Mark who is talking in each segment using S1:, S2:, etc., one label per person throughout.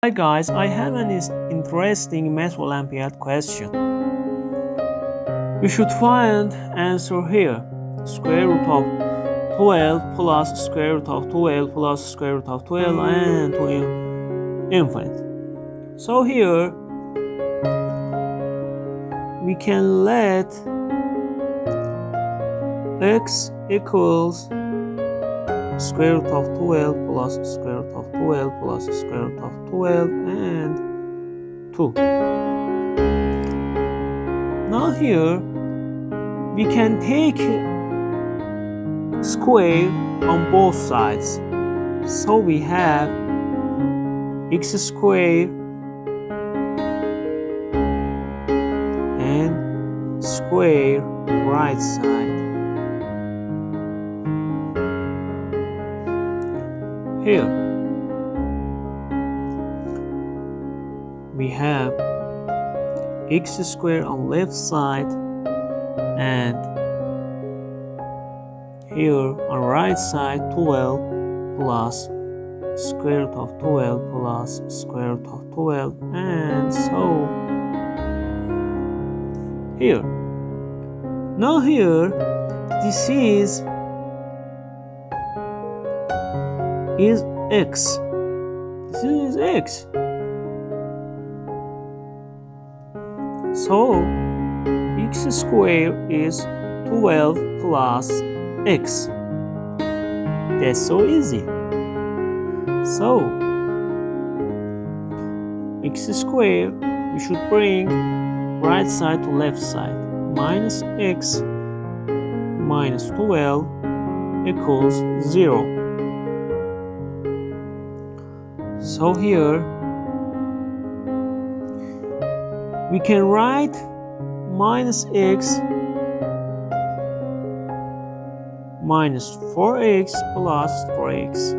S1: Hi guys, I have an interesting Math Olympiad question. You should find answer here. Square root of 12 plus square root of 12 plus square root of 12 and to infinite. So here we can let x equals square root of 12 plus square root of 12 plus square root of 12 and 2. Now here we can take square on both sides. So we have x squared and square right side. Here we have x squared on left side and here on right side 12 plus square root of 12 plus square root of 12 and so here. Now here this is x. This is x. So x squared is 12 plus x. That's so easy. So x squared, we should bring right side to left side. Minus x minus 12 equals 0. So here we can write minus x minus 4x plus 4x.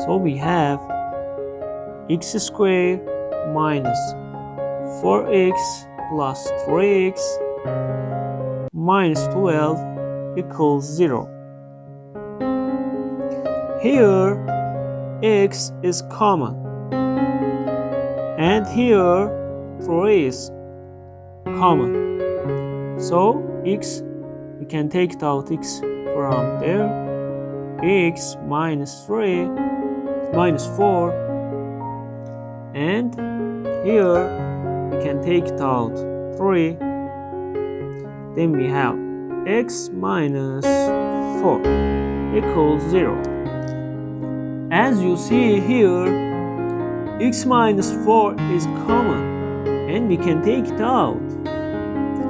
S1: So we have x squared minus 4x plus 3x minus 12 equals 0. Here x is common and here 3 is common. So x, we can take out x from there. X minus 3 minus 4 and here we can take out 3. Then we have x minus 4 equals 0. As you see here, x minus 4 is common and we can take it out.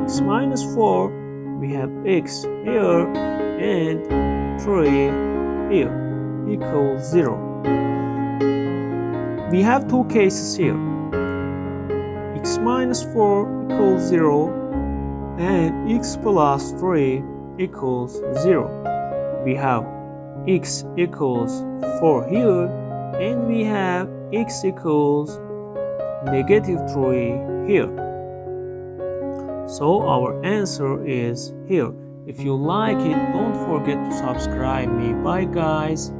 S1: X minus 4, we have x here and 3 here equals 0. We have two cases here. X minus 4 equals 0 and x plus 3 equals 0. We have x equals 4 here and we have x equals negative 3 here. So our answer is here. If you like it, don't forget to subscribe me. Bye guys.